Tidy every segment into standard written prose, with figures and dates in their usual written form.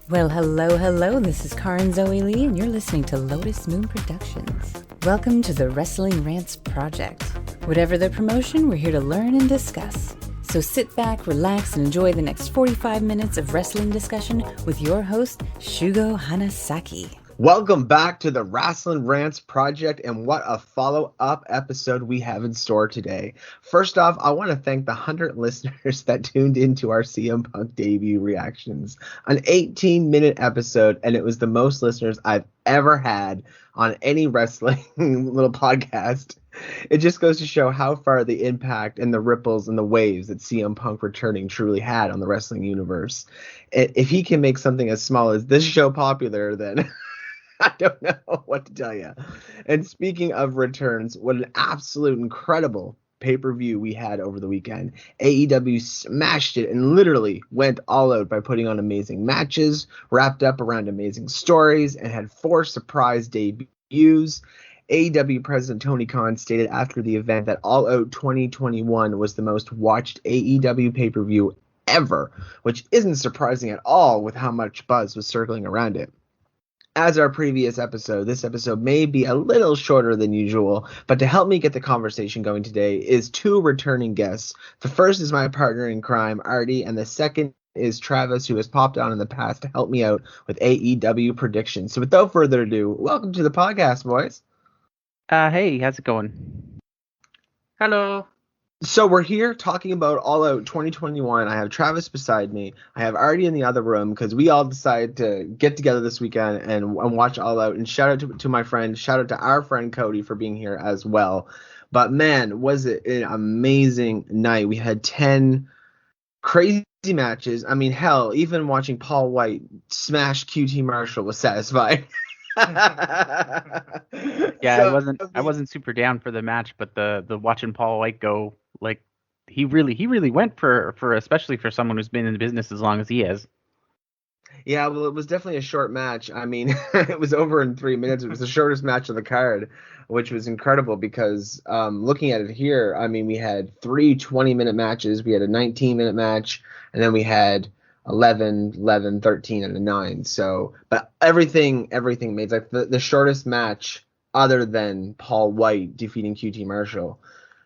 Well, hello. This is Karin Zoe Lee, and you're listening to Lotus Moon Productions. Welcome to the Wrastlin Wrantz project. Whatever the promotion, we're here to learn and discuss. So sit back, relax, and enjoy the next 45 minutes of wrestling discussion with your host, Shugo Hanasaki. Welcome back to the Wrastlin Wrantz project, and what a follow-up episode we have in store today. First off, I want to thank the 100 listeners that tuned into our CM Punk debut reactions. An 18-minute episode, and it was the most listeners I've ever had on any wrestling little podcast. It just goes to show how far the impact and the ripples and the waves that CM Punk returning truly had on the wrestling universe. If he can make something as small as this show popular, then I don't know what to tell you. And speaking of returns, what an absolute incredible pay-per-view we had over the weekend. AEW smashed it and literally went all out by putting on amazing matches, wrapped up around amazing stories, and had 4 surprise debuts. AEW President Tony Khan stated after the event that All Out 2021 was the most watched AEW pay-per-view ever, which isn't surprising at all with how much buzz was circling around it. As our previous episode, this episode may be a little shorter than usual, but to help me get the conversation going today is 2 returning guests. The first is my partner in crime, Artie, and the second is Travis, who has popped on in the past to help me out with AEW predictions. So without further ado, welcome to the podcast, boys. Hey, how's it going? Hello. So we're here talking about All Out 2021. I have Travis beside me. I have Artie in the other room because we all decided to get together this weekend and watch All Out. And shout out to my friend, shout out to our friend Cody for being here as well. But man, was it an amazing night. We had 10 crazy matches. I mean, hell, even watching Paul White smash QT Marshall was satisfying. Yeah, I wasn't super down for the match, but the watching Paul White go, like, he really went for especially for someone who's been in the business as long as he has. Yeah, well, it was definitely a short match. I mean, it was over in 3 minutes. It was the shortest match of the card, which was incredible because looking at it here, I mean, we had 3 20-minute matches. We had a 19-minute match, and then we had 11, 13, and a 9. So, but everything made like the shortest match other than Paul White defeating QT Marshall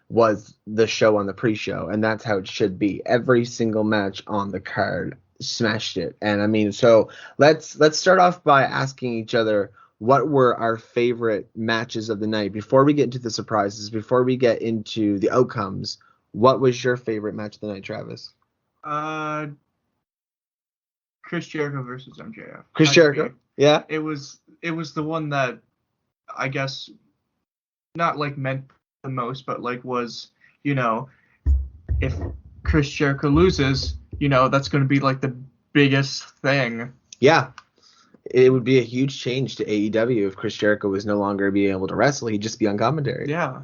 was the show on the pre-show, and that's how it should be. Every single match on the card smashed it. And I mean, so let's start off by asking each other what were our favorite matches of the night before we get into the surprises, before we get into the outcomes. What was your favorite match of the night, Travis? Chris Jericho versus MJF. Chris Jericho? Yeah. It was the one that I guess not like meant the most, but like was, if Chris Jericho loses, that's going to be like the biggest thing. Yeah. It would be a huge change to AEW if Chris Jericho was no longer being able to wrestle. He'd just be on commentary. Yeah.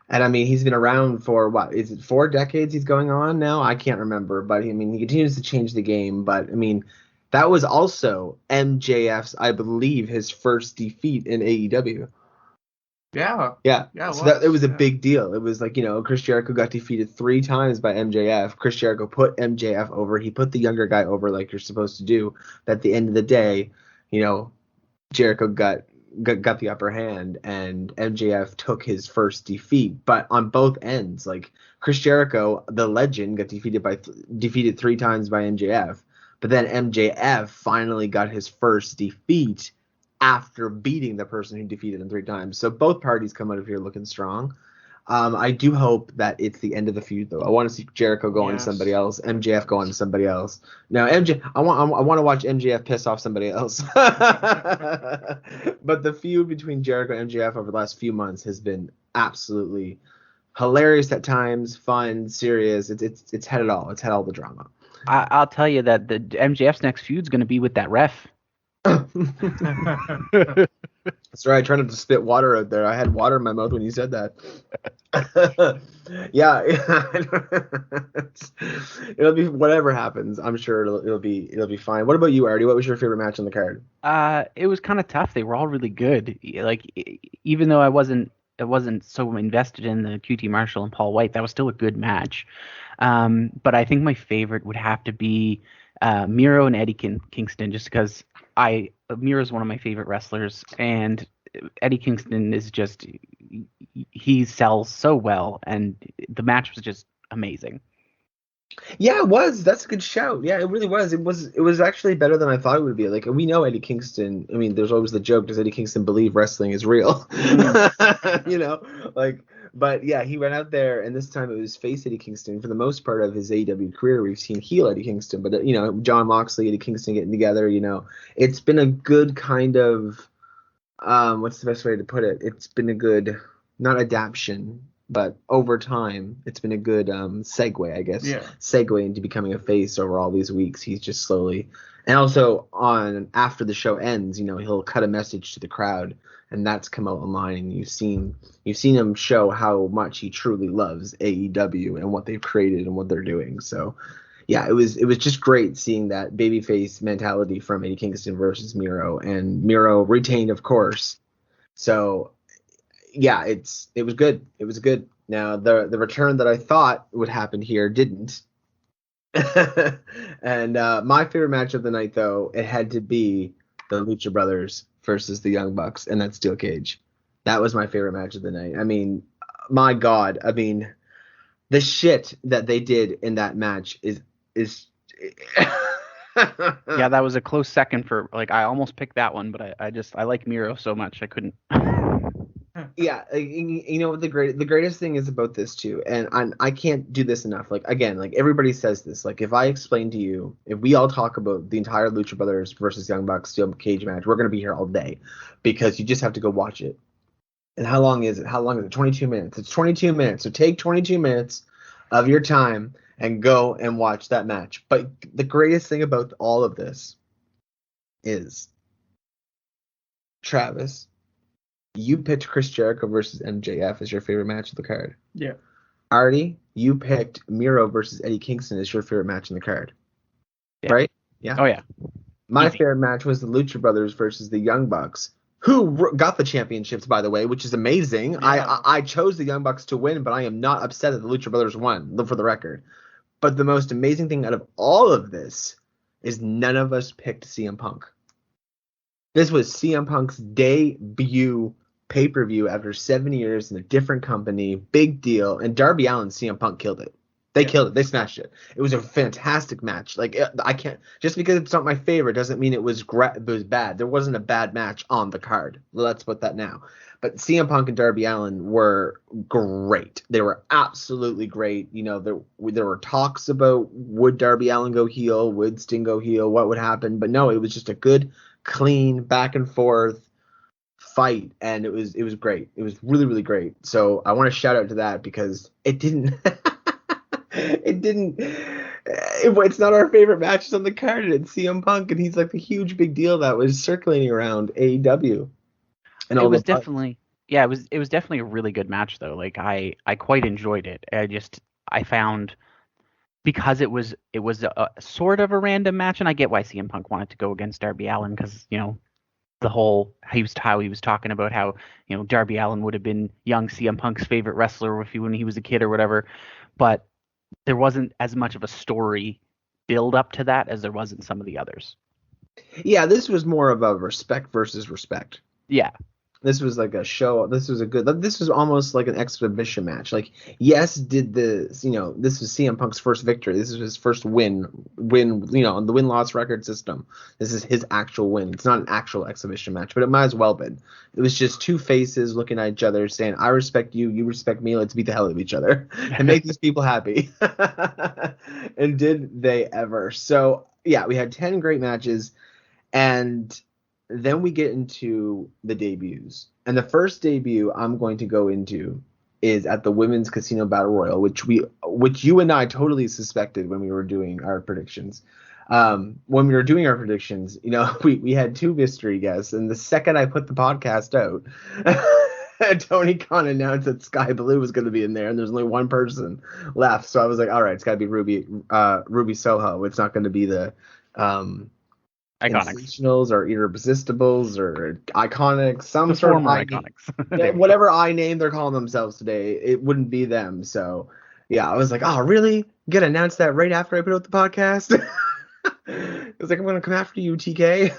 And I mean, he's been around for what? Is it 4 decades he's going on now? I can't remember. But I mean, he continues to change the game. But I mean, that was also MJF's, I believe, his first defeat in AEW. Yeah. Yeah. It It was a big deal. It was like, Chris Jericho got defeated 3 times by MJF. Chris Jericho put MJF over. He put the younger guy over like you're supposed to do. But at the end of the day, Jericho got the upper hand and MJF took his first defeat. But on both ends, like Chris Jericho, the legend, got defeated 3 times by MJF. But then MJF finally got his first defeat after beating the person who defeated him 3 times. So both parties come out of here looking strong. I do hope that it's the end of the feud, though. I want to see Jericho go on to somebody else, MJF go on to somebody else. Now, I want to watch MJF piss off somebody else. But the feud between Jericho and MJF over the last few months has been absolutely hilarious at times, fun, serious. It's had it all. It's had all the drama. I'll tell you that the MJF's next feud's going to be with that ref. That's right. I tried not to spit water out there. I had water in my mouth when you said that. Yeah. It'll be whatever happens. I'm sure it'll be fine. What about you, Artie? What was your favorite match on the card? It was kind of tough. They were all really good. Like, even though I wasn't so invested in the QT Marshall and Paul White, that was still a good match. But I think my favorite would have to be Miro and Eddie Kingston, just because Miro's one of my favorite wrestlers, and Eddie Kingston is just, he sells so well, and the match was just amazing. Yeah, it was. That's a good shout. Yeah, it really was. It was actually better than I thought it would be. Like, we know Eddie Kingston. I mean, there's always the joke, does Eddie Kingston believe wrestling is real? You know, like, but yeah, he went out there, and this time it was face Eddie Kingston. For the most part of his AEW career, we've seen heel Eddie Kingston, but you know, John Moxley, Eddie Kingston getting together, you know, it's been a good kind of, what's the best way to put it? It's been a good, not adaptation, but over time, it's been a good segue, I guess. Yeah. Segue into becoming a face over all these weeks. He's just slowly, and also after the show ends, you know, he'll cut a message to the crowd, and that's come out online, and you've seen him show how much he truly loves AEW and what they've created and what they're doing. So, yeah, it was just great seeing that babyface mentality from Eddie Kingston versus Miro, and Miro retained, of course. So, yeah, it was good. It was good. Now the return that I thought would happen here didn't. And my favorite match of the night, though, it had to be the Lucha Brothers versus the Young Bucks and that steel cage. That was my favorite match of the night. I mean, my God. I mean, the shit that they did in that match is Yeah, that was a close second for, like, I almost picked that one, but I like Miro so much I couldn't. Yeah, you know, the greatest thing is about this too, and I can't do this enough. Like, again, like, everybody says this. Like, if I explain to you, if we all talk about the entire Lucha Brothers versus Young Bucks steel cage match, we're gonna be here all day, because you just have to go watch it. And how long is it? 22 minutes. It's 22 minutes. So take 22 minutes of your time and go and watch that match. But the greatest thing about all of this is, Travis, you picked Chris Jericho versus MJF as your favorite match of the card. Yeah. Artie, you picked Miro versus Eddie Kingston as your favorite match in the card. Yeah. Right? Yeah. Oh yeah. My Easy. favorite match was the Lucha Brothers versus the Young Bucks, who got the championships, by the way, which is amazing. Yeah. I chose the Young Bucks to win, but I am not upset that the Lucha Brothers won, for the record. But the most amazing thing out of all of this is none of us picked CM Punk. This was CM Punk's debut pay-per-view after 7 years in a different company. Big deal. And Darby Allin and CM Punk killed it. They killed it. They smashed it. It was a fantastic match. Like, I can't, just because it's not my favorite doesn't mean it was bad. There wasn't a bad match on the card. Let's put that now. But CM Punk and Darby Allin were great. They were absolutely great. You know, there were talks about, would Darby Allin go heel? Would Sting go heel? What would happen? But no, it was just a good, clean, back and forth fight, and it was great. It was really, really great. So I want to shout out to that, because it didn't it's not our favorite matches on the card, and it's CM Punk, and he's like the huge big deal that was circulating around AEW. And it was definitely a really good match, though. Like, I quite enjoyed it. I found, because it was a sort of a random match, and I get why CM Punk wanted to go against Darby Allin, because, you know, the whole how he was talking about how, you know, Darby Allin would have been young CM Punk's favorite wrestler when he was a kid or whatever, but there wasn't as much of a story build up to that as there was in some of the others. Yeah, this was more of a respect versus respect. Yeah. This was like a show. This was almost like an exhibition match. Like, yes, this was CM Punk's first victory. This is his first win, you know, on the win-loss record system. This is his actual win. It's not an actual exhibition match, but it might as well been. It was just two faces looking at each other saying, I respect you, you respect me, let's beat the hell out of each other and make these people happy. And did they ever. So, yeah, we had 10 great matches, and then we get into the debuts. And the first debut I'm going to go into is at the Women's Casino Battle Royal, which you and I totally suspected when we were doing our predictions. When we were doing our predictions, you know, we had two mystery guests, and the second I put the podcast out, Tony Khan announced that Sky Blue was going to be in there, and there's only one person left. So I was like, all right, it's got to be Ruby Soho. It's not going to be the Iconics or Irresistibles or Iconics, some sort of Iconics. Whatever I name they're calling themselves today, it wouldn't be them. So, yeah, I was like, oh, really? You gotta announce that right after I put out the podcast. It was like, I'm gonna come after you, TK.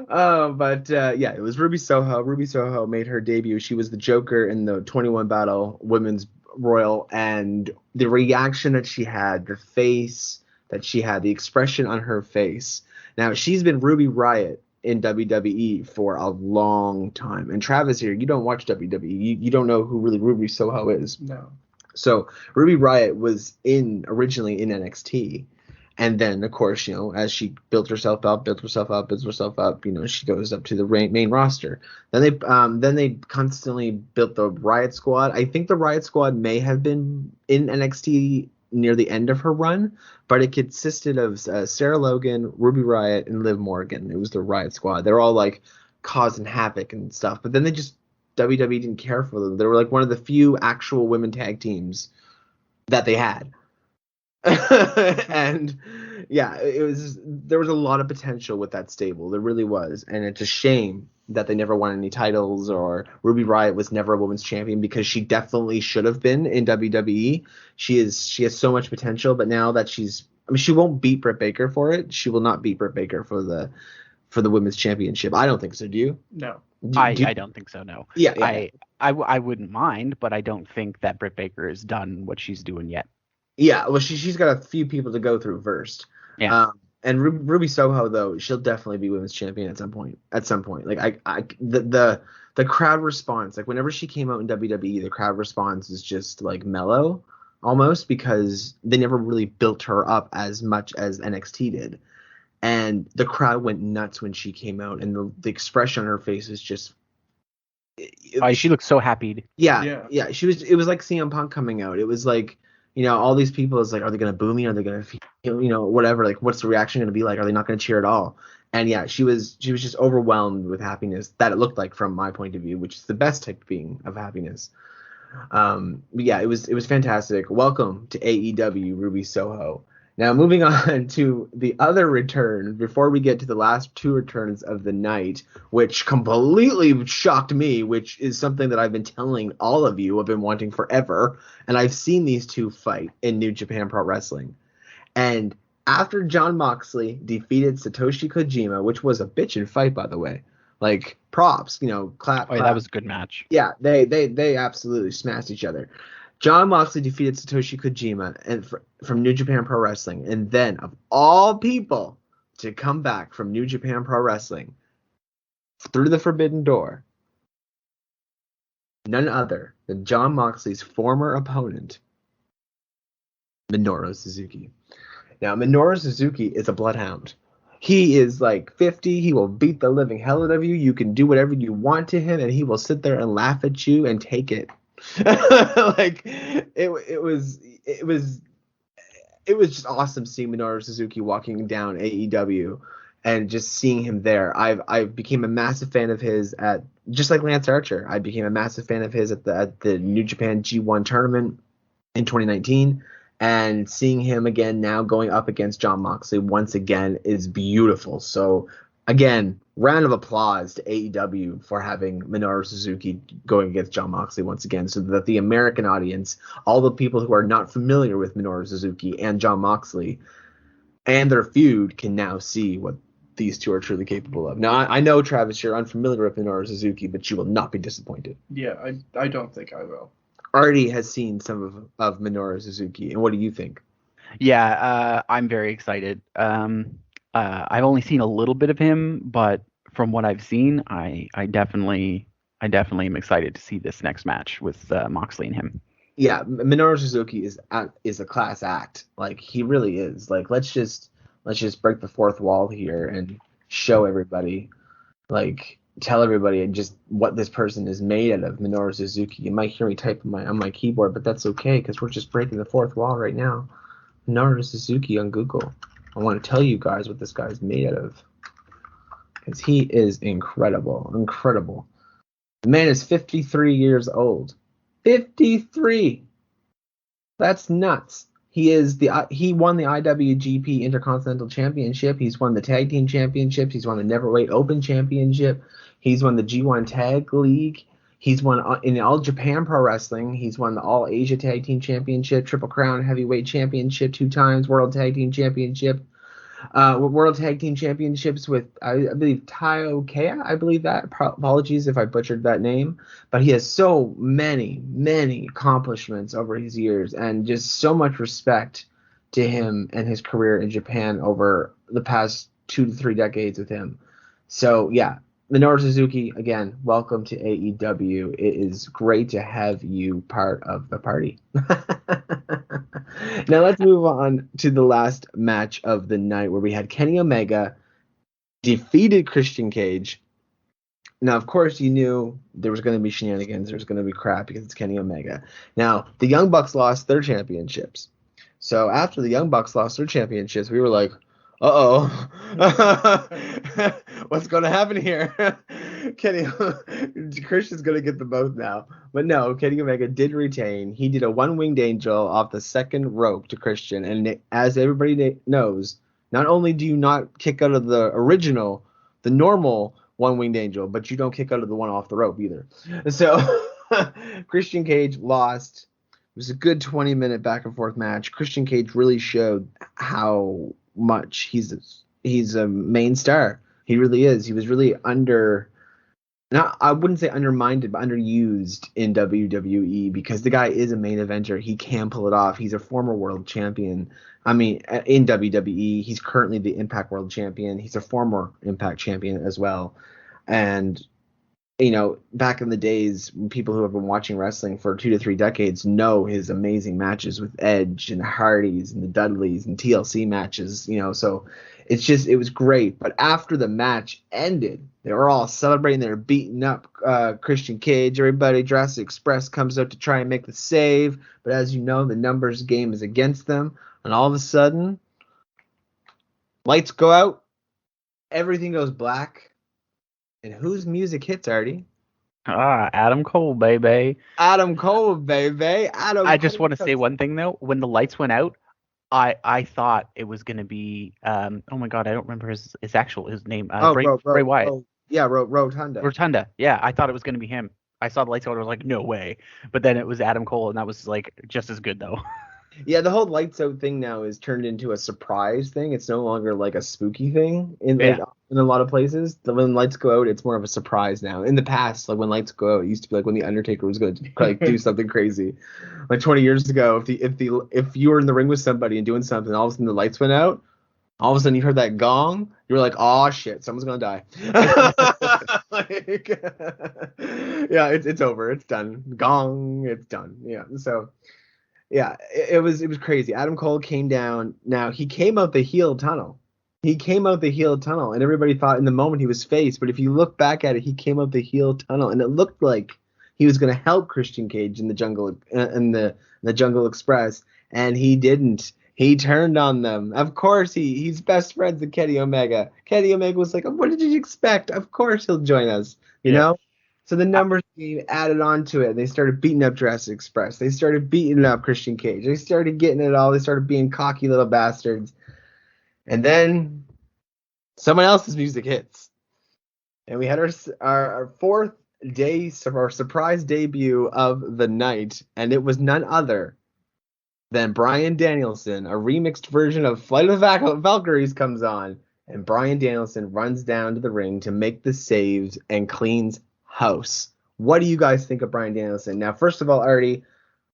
But yeah, it was Ruby Soho. Ruby Soho made her debut. She was the Joker in the 21 Battle Women's Royal, and the reaction that she had, the face that she had, the expression on her face. Now, she's been Ruby Riott in WWE for a long time. And Travis here, you don't watch WWE. You don't know who really Ruby Soho is. No. So Ruby Riott was originally in NXT. And then, of course, as she built herself up, she goes up to the main roster. Then they constantly built the Riott Squad. I think the Riott Squad may have been in NXT near the end of her run, but it consisted of Sarah Logan, Ruby Riott, and Liv Morgan. It was the Riott Squad. They were all like causing havoc and stuff. But then WWE didn't care for them. They were like one of the few actual women tag teams that they had. And yeah, there was a lot of potential with that stable. There really was. And it's a shame that they never won any titles, or Ruby Riott was never a women's champion, because she definitely should have been in WWE. She has so much potential, but now that she won't beat Britt Baker for it. She will not beat Britt Baker for the women's championship. I don't think so. Do you? No. I don't think so, no. Yeah. I wouldn't mind, but I don't think that Britt Baker has done what she's doing yet. Yeah, well, she's got a few people to go through first. Yeah. And Ruby Soho, though, she'll definitely be women's champion at some point. Like the crowd response, like whenever she came out in WWE, the crowd response is just like mellow, almost, because they never really built her up as much as NXT did. And the crowd went nuts when she came out, and the expression on her face is just. She looked so happy. Yeah. It was like CM Punk coming out. It was like. All these people is like, are they going to boo me? Are they going to, whatever? Like, what's the reaction going to be like? Are they not going to cheer at all? And yeah, she was just overwhelmed with happiness, that it looked like from my point of view, which is the best type of happiness. But yeah, it was fantastic. Welcome to AEW, Ruby Soho. Now, moving on to the other return, before we get to the last two returns of the night, which completely shocked me, which is something that I've been telling all of you I've been wanting forever, and I've seen these two fight in New Japan Pro Wrestling. And after Jon Moxley defeated Satoshi Kojima, which was a bitchin' fight, by the way, like, props, clap. Oh, yeah, that was a good match. Yeah, they absolutely smashed each other. Jon Moxley defeated Satoshi Kojima from New Japan Pro Wrestling, and then, of all people, to come back from New Japan Pro Wrestling through the Forbidden Door, none other than Jon Moxley's former opponent, Minoru Suzuki. Now, Minoru Suzuki is a bloodhound. He is like 50. He will beat the living hell out of you. You can do whatever you want to him, and he will sit there and laugh at you and take it. Like it was just awesome seeing Minoru Suzuki walking down AEW and just seeing him there. I became a massive fan of his just like Lance Archer. I became a massive fan of his at the New Japan G1 tournament in 2019, and seeing him again now going up against Jon Moxley once again is beautiful. So again, round of applause to AEW for having Minoru Suzuki going against Jon Moxley once again, so that the American audience, all the people who are not familiar with Minoru Suzuki and Jon Moxley and their feud, can now see what these two are truly capable of. Now, I know, Travis, you're unfamiliar with Minoru Suzuki, but you will not be disappointed. Yeah, I don't think I will. Artie has seen some of Minoru Suzuki, and what do you think? Yeah, I'm very excited. I've only seen a little bit of him, but from what I've seen, I definitely am excited to see this next match with Moxley and him. Yeah, Minoru Suzuki is a class act. Like, he really is. Like, let's just break the fourth wall here and show everybody, like, tell everybody just what this person is made out of. Minoru Suzuki. You might hear me type on my keyboard, but that's okay, because we're just breaking the fourth wall right now. Minoru Suzuki on Google. I want to tell you guys what this guy's made out of, because he is incredible. The man is 53 years old. 53. That's nuts. He won the IWGP Intercontinental Championship. He's won the Tag Team Championships. He's won the Neverweight Open Championship. He's won the G1 Tag League. He's won in All Japan Pro Wrestling. He's won the All Asia Tag Team Championship, Triple Crown Heavyweight Championship 2 times, World Tag Team Championship, World Tag Team Championships with, I believe, Taio Kea. I believe that. Apologies if I butchered that name. But he has so many, many accomplishments over his years, and just so much respect to him and his career in Japan over the past 2 to 3 decades with him. So, yeah. Minoru Suzuki, again, welcome to AEW. It is great to have you part of the party. Now let's move on to the last match of the night, where we had Kenny Omega defeated Christian Cage. Now, of course, you knew there was going to be shenanigans. There was going to be crap because it's Kenny Omega. Now, the Young Bucks lost their championships. So after the Young Bucks lost their championships, we were like, uh-oh, what's going to happen here? Christian's going to get the both now. But no, Kenny Omega did retain. He did a one-winged angel off the second rope to Christian. And as everybody knows, not only do you not kick out of the original, the normal one-winged angel, but you don't kick out of the one off the rope either. So Christian Cage lost. It was a good 20-minute back-and-forth match. Christian Cage really showed how much he's a main star. He really is. He was really I wouldn't say undermined, but underused in WWE, because the guy is a main eventer. He can pull it off. He's a former world champion. I mean, in WWE, he's currently the Impact World Champion. He's a former Impact champion as well. And you know, back in the days, people who have been watching wrestling for 2 to 3 decades know his amazing matches with Edge and Hardys and the Dudleys and TLC matches, you know, so it was great. But after the match ended, they were all celebrating. They were beating up Christian Cage. Everybody, Jurassic Express comes out to try and make the save. But as you know, the numbers game is against them. And all of a sudden, lights go out. Everything goes black. And whose music hits, Artie? Adam Cole, baby. Adam Cole, baby. I just want to say one thing, though. When the lights went out, I thought it was going to be, oh my God, I don't remember his name. Bray Wyatt. Rotunda. Rotunda. Yeah, I thought it was going to be him. I saw the lights out, I was like, no way. But then it was Adam Cole, and that was like just as good, though. Yeah, the whole lights out thing now is turned into a surprise thing. It's no longer like a spooky thing in a lot of places. When lights go out, it's more of a surprise now. In the past, like when lights go out, it used to be like when the Undertaker was going to like do something crazy. Like 20 years ago, if you were in the ring with somebody and doing something, all of a sudden the lights went out, all of a sudden you heard that gong, you were like, oh shit, someone's gonna die. Yeah, it's over, it's done. Gong, it's done. Yeah, so. Yeah, it was crazy. Adam Cole came down. Now, he came out the heel tunnel. And everybody thought in the moment he was face. But if you look back at it, he came out the heel tunnel, and it looked like he was going to help Christian Cage in the Jungle the Jungle Express, and he didn't. He turned on them. Of course, he's best friends with Kenny Omega. Kenny Omega was like, "What did you expect? Of course he'll join us." You know. So the numbers game added on to it. They started beating up Jurassic Express. They started beating up Christian Cage. They started getting it all. They started being cocky little bastards. And then someone else's music hits. And we had our fourth day, our surprise debut of the night. And it was none other than Bryan Danielson. A remixed version of Flight of the Valkyries comes on. And Bryan Danielson runs down to the ring to make the saves and cleans house. What do you guys think of Bryan Danielson? Now, first of all, Artie,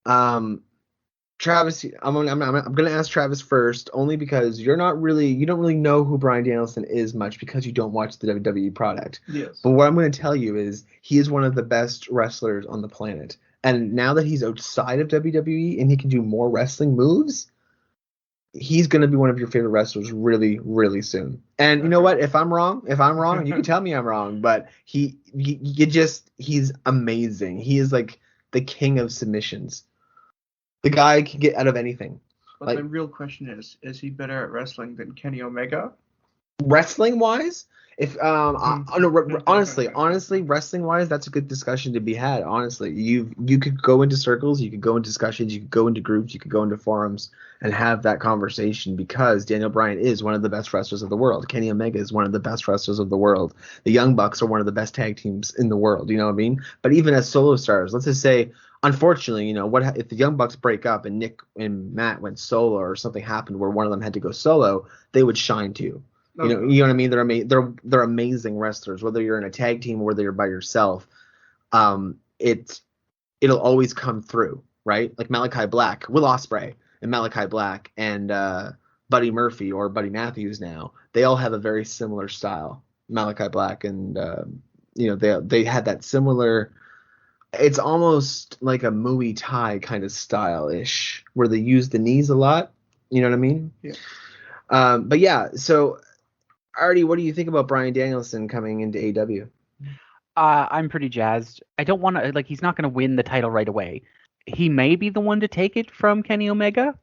Travis, I'm gonna ask Travis first, only because you don't really know who Bryan Danielson is much because you don't watch the WWE product. Yes. But what I'm going to tell you is he is one of the best wrestlers on the planet, and now that he's outside of WWE and he can do more wrestling moves, he's going to be one of your favorite wrestlers really, really soon. And you know what? If I'm wrong, you can tell me I'm wrong. But he's amazing. He is like the king of submissions. The guy can get out of anything. But the real question is he better at wrestling than Kenny Omega? Wrestling wise, if no, honestly, wrestling wise, that's a good discussion to be had. Honestly, you could go into circles, you could go into discussions, you could go into groups, you could go into forums and have that conversation, because Daniel Bryan is one of the best wrestlers of the world. Kenny Omega is one of the best wrestlers of the world. The Young Bucks are one of the best tag teams in the world. You know what I mean? But even as solo stars, let's just say, unfortunately, what if the Young Bucks break up and Nick and Matt went solo, or something happened where one of them had to go solo, they would shine too. You know what I mean? They're amazing wrestlers. Whether you're in a tag team or whether you're by yourself, it'll always come through, right? Like Malachi Black, Will Ospreay, and Malachi Black, and Buddy Murphy, or Buddy Matthews now. They all have a very similar style. Malachi Black and they had that similar. It's almost like a Muay Thai kind of style-ish, where they use the knees a lot. You know what I mean? Yeah. But yeah, so. Artie, what do you think about Bryan Danielson coming into AEW? I'm pretty jazzed. I don't want to, he's not going to win the title right away. He may be the one to take it from Kenny Omega.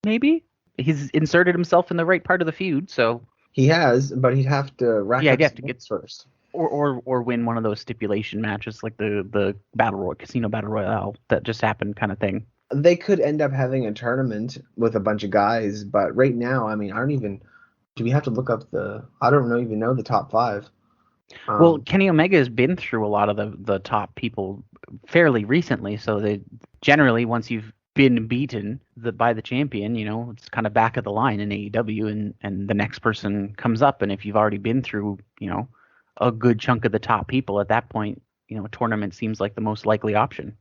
Maybe. He's inserted himself in the right part of the feud, so. He has, but he'd have to rack up some wins first. Or win one of those stipulation matches, like the Casino Battle Royale that just happened kind of thing. They could end up having a tournament with a bunch of guys, but right now, I mean, do we have to look up I don't even know the top 5. Well, Kenny Omega has been through a lot of the top people fairly recently, so they generally, once you've been beaten by the champion, it's kind of back of the line in AEW, and the next person comes up, and if you've already been through, a good chunk of the top people at that point, a tournament seems like the most likely option.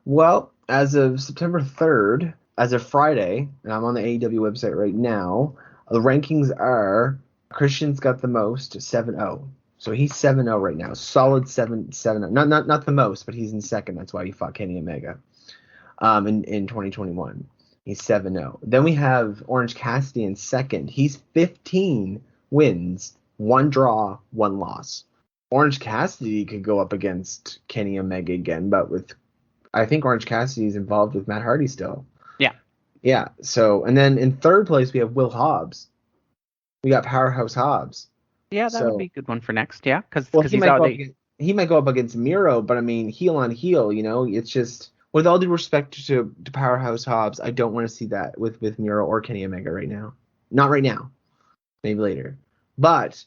Well, as of September 3rd, as of Friday, and I'm on the AEW website right now, the rankings are Christian's got the most, 7-0. So he's 7-0 right now. Solid 7-0. Not the most, but he's in second. That's why he fought Kenny Omega in 2021. He's 7-0. Then we have Orange Cassidy in second. He's 15 wins, 1 draw, 1 loss. Orange Cassidy could go up against Kenny Omega again, but I think Orange Cassidy is involved with Matt Hardy still. Yeah, so, and then in third place, we have Will Hobbs. We got Powerhouse Hobbs. Yeah, that would be a good one for next, yeah. Because he might go up against Miro, but I mean, heel on heel, it's just, with all due respect to Powerhouse Hobbs, I don't want to see that with Miro or Kenny Omega right now. Not right now. Maybe later. But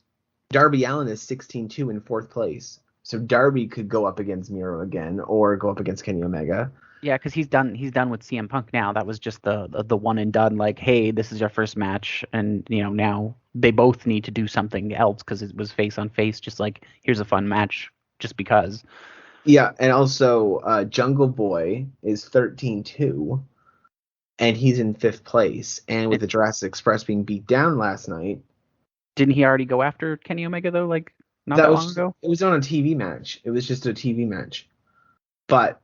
Darby Allin is 16-2 in fourth place. So Darby could go up against Miro again, or go up against Kenny Omega. Yeah, because he's done with CM Punk now. That was just the one and done. Like, hey, this is your first match, and now they both need to do something else because it was face on face. Just like, here's a fun match, just because. Yeah, and also Jungle Boy is 13-2, and he's in fifth place. And with the Jurassic Express being beat down last night, didn't he already go after Kenny Omega though? Like, not that long ago. It was on a TV match. It was just a TV match, but.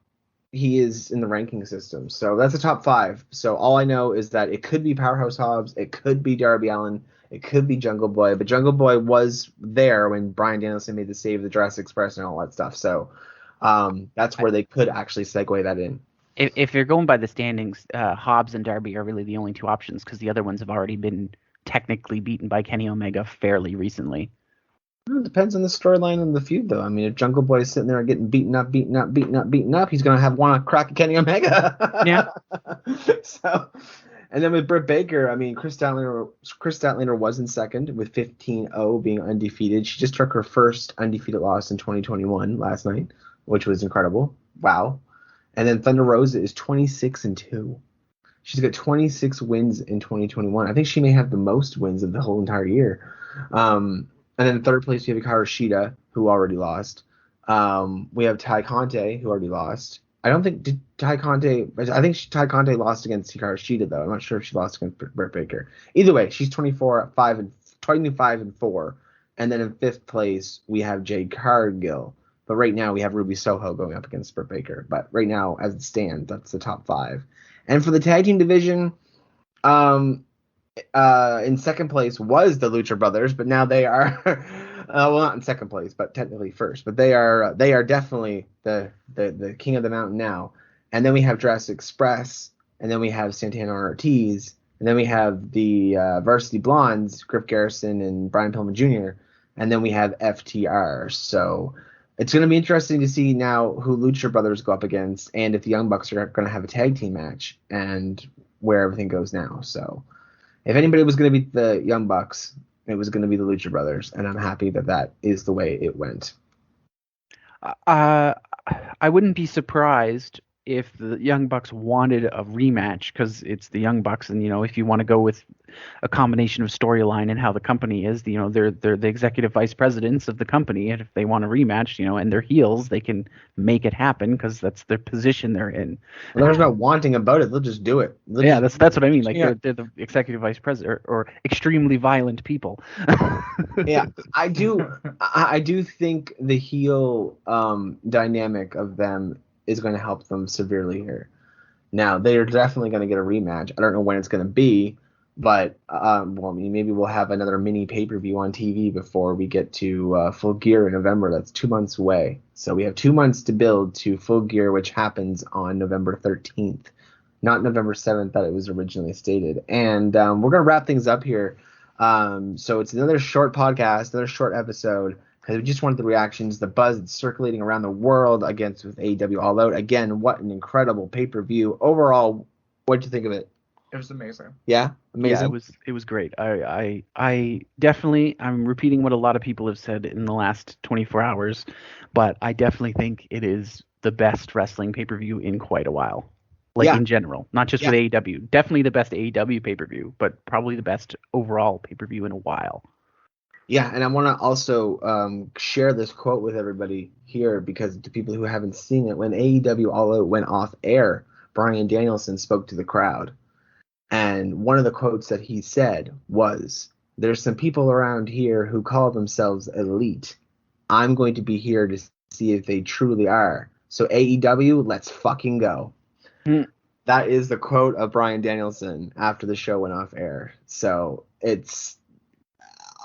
He is in the ranking system. So that's a top 5. So all I know is that it could be Powerhouse Hobbs, it could be Darby Allin, it could be Jungle Boy, but Jungle Boy was there when Bryan Danielson made the save of the Jurassic Express and all that stuff. So that's where they could actually segue that in. If you're going by the standings, Hobbs and Darby are really the only 2 options, because the other ones have already been technically beaten by Kenny Omega fairly recently. Well, it depends on the storyline and the feud, though. I mean, if Jungle Boy is sitting there getting beaten up, he's going to have one crack at Kenny Omega. Yeah. So, and then with Britt Baker, I mean, Chris Statlander was in second with 15-0 being undefeated. She just took her first undefeated loss in 2021 last night, which was incredible. Wow. And then Thunder Rosa is 26-2. She's got 26 wins in 2021. I think she may have the most wins of the whole entire year. And then in third place, we have Hikaru Shida, who already lost. We have Tai Conte, who already lost. I think Tai Conte lost against Hikaru Shida, though. I'm not sure if she lost against Britt Baker. Either way, she's 25-4. And then in fifth place, we have Jade Cargill. But right now, we have Ruby Soho going up against Britt Baker. But right now, as it stands, that's the top 5. And for the tag team division, in second place was the Lucha Brothers, but now they are well, not in second place, but technically first. But they are definitely the king of the mountain now. And then we have Jurassic Express, and then we have Santana and Ortiz, and then we have the Varsity Blondes, Griff Garrison and Brian Pillman Jr., and then we have FTR. So it's going to be interesting to see now who Lucha Brothers go up against, and if the Young Bucks are going to have a tag team match, and where everything goes now. So if anybody was going to beat the Young Bucks, it was going to be the Lucha Brothers, and I'm happy that that is the way it went. I wouldn't be surprised if the Young Bucks wanted a rematch, because it's the Young Bucks, and if you want to go with a combination of storyline and how the company is, they're the executive vice presidents of the company, and if they want a rematch, and they're heels, they can make it happen because that's their position they're in. Well, there's no wanting about it; they'll just do it. That's what I mean. Like they're the executive vice president or extremely violent people. Yeah, I do think the heel dynamic of them is going to help them severely here. Now, they're definitely going to get a rematch. I don't know when it's going to be, but maybe we'll have another mini pay-per-view on TV before we get to Full Gear in November. That's 2 months away. So we have 2 months to build to Full Gear, which happens on November 13th, not November 7th that it was originally stated. And we're going to wrap things up here. So it's another short podcast, another short episode, because we just wanted the reactions, the buzz that's circulating around the world against with AEW All Out. Again, what an incredible pay-per-view. Overall, what'd you think of it? It was amazing. Yeah? Amazing? Yeah, it was great. I definitely, I'm repeating what a lot of people have said in the last 24 hours, but I definitely think it is the best wrestling pay-per-view in quite a while. In general, not just with AEW. Definitely the best AEW pay-per-view, but probably the best overall pay-per-view in a while. Yeah, and I want to also share this quote with everybody here, because to people who haven't seen it, when AEW All Out went off air, Bryan Danielson spoke to the crowd. And one of the quotes that he said was, "There's some people around here who call themselves elite. I'm going to be here to see if they truly are. So AEW, let's fucking go." That is the quote of Bryan Danielson after the show went off air. So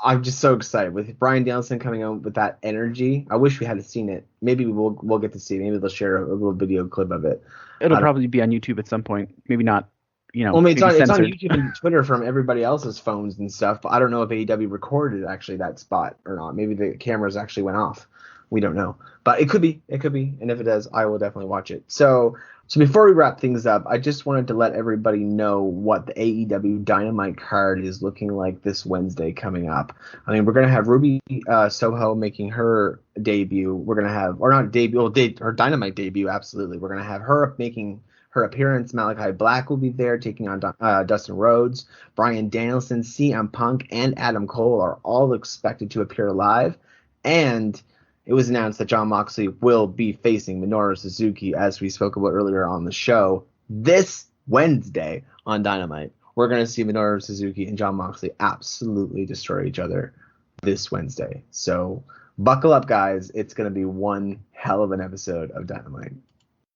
I'm just so excited with Bryan Danielson coming out with that energy. I wish we had seen it. Maybe we'll get to see it. Maybe they'll share a little video clip of it. It'll probably be on YouTube at some point. Maybe not. Well, it's on YouTube and Twitter from everybody else's phones and stuff. But I don't know if AEW recorded actually that spot or not. Maybe the cameras actually went off. We don't know. But it could be. And if it does, I will definitely watch it. So before we wrap things up, I just wanted to let everybody know what the AEW Dynamite card is looking like this Wednesday coming up. I mean, we're going to have Ruby Soho making her debut. We're going to have, or not debut, her Dynamite debut, absolutely. We're going to have her making her appearance. Malachi Black will be there taking on Dustin Rhodes. Bryan Danielson, CM Punk, and Adam Cole are all expected to appear live. And it was announced that Jon Moxley will be facing Minoru Suzuki, as we spoke about earlier on the show, this Wednesday on Dynamite. We're going to see Minoru Suzuki and Jon Moxley absolutely destroy each other this Wednesday. So buckle up, guys. It's going to be one hell of an episode of Dynamite.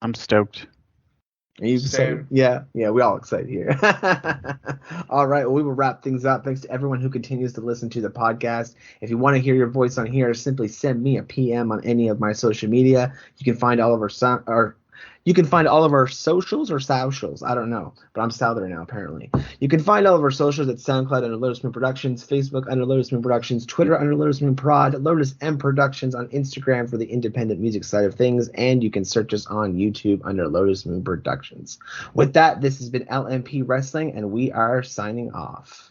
I'm stoked. Are you excited? Yeah, we all excited here. All right, well, we will wrap things up. Thanks to everyone who continues to listen to the podcast. If you want to hear your voice on here, simply send me a PM on any of my social media. You can find all of our socials or socials. I don't know, but I'm Southern now, apparently. You can find all of our socials at SoundCloud under Lotus Moon Productions, Facebook under Lotus Moon Productions, Twitter under Lotus Moon Prod, Lotus M Productions on Instagram for the independent music side of things, and you can search us on YouTube under Lotus Moon Productions. With that, this has been LMP Wrestling, and we are signing off.